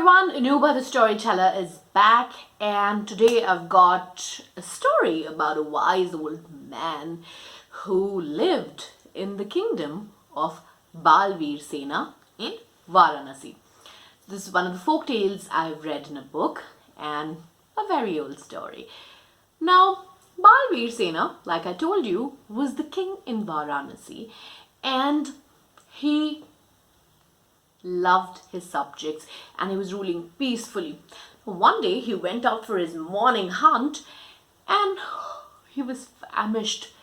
everyone, Anubha the Storyteller is back, and today I've got a story about a wise old man who lived in the kingdom of Balveer Sena in Varanasi. This is one of the folk tales I've read in a book and a very old story. Now, Balveer Sena, like I told you, was the king in Varanasi, and he loved his subjects and he was ruling peacefully. One day he went out for his morning hunt and he was famished.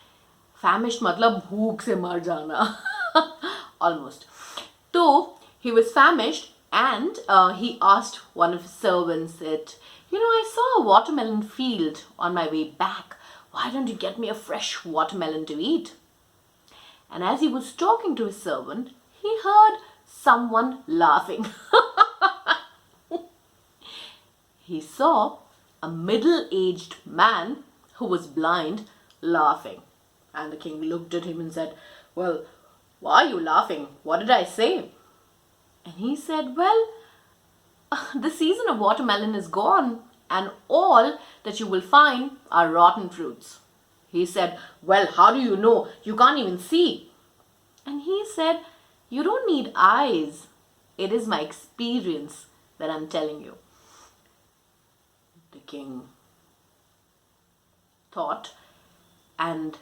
Famished matlab bhook se mar jana. Almost. So he was famished and he asked one of his servants that, I saw a watermelon field on my way back. Why don't you get me a fresh watermelon to eat? And as he was talking to his servant, he heard someone laughing. He saw a middle-aged man who was blind laughing. And the king looked at him and said, "Well, why are you laughing? What did I say?" And he said, "Well, the season of watermelon is gone and all that you will find are rotten fruits." He said, "Well, how do you know? You can't even see." And he said, "You don't need eyes. It is my experience that I'm telling you." The king thought, and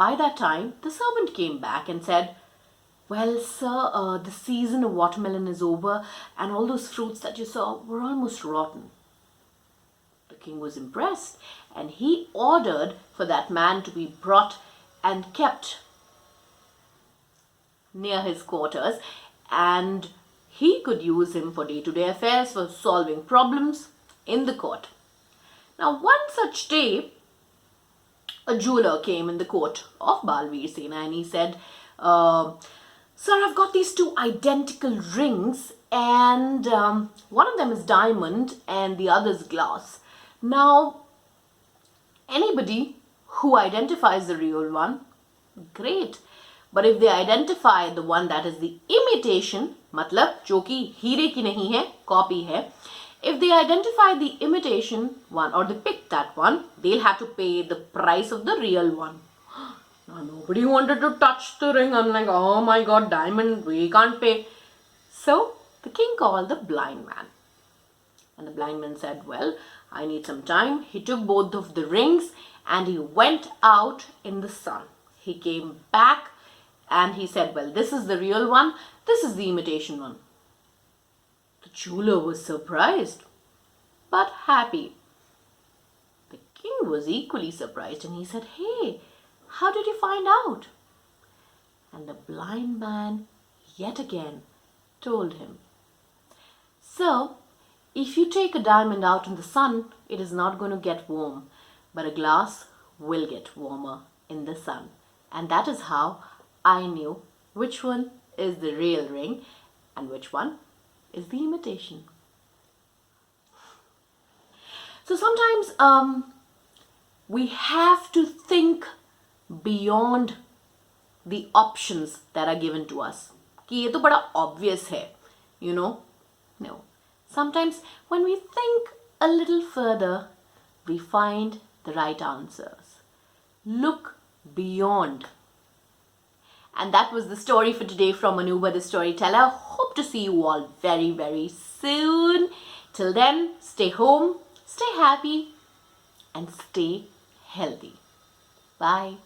by that time the servant came back and said, "Well, sir, the season of watermelon is over and all those fruits that you saw were almost rotten." The king was impressed and he ordered for that man to be brought and kept near his quarters, and he could use him for day-to-day affairs, for solving problems in the court. Now, one such day, a jeweler came in the court of Balveer Sena and he said, "Sir, I've got these two identical rings and one of them is diamond and the other is glass. Now, anybody who identifies the real one, great. But if they identify the one that is the imitation, matlab जो कि हीरे की नहीं है, copy है, if they identify the imitation one or they pick that one, they'll have to pay the price of the real one." Now, nobody wanted to touch the ring. I'm like, oh my god, diamond, we can't pay. So the king called the blind man. And the blind man said, "Well, I need some time." He took both of the rings and he went out in the sun. He came back and he said, "Well, this is the real one, this is the imitation one." The jeweler was surprised, but happy. The king was equally surprised and he said, "Hey, how did you find out?" And the blind man yet again told him, "So, if you take a diamond out in the sun, it is not going to get warm, but a glass will get warmer in the sun. And that is how I knew which one is the real ring and which one is the imitation." So sometimes we have to think beyond the options that are given to us. कि ये तो बड़ा obvious है, No. Sometimes when we think a little further, we find the right answers. Look beyond. And that was the story for today from Anubha the Storyteller. Hope to see you all very, very soon. Till then, stay home, stay happy, and stay healthy. Bye.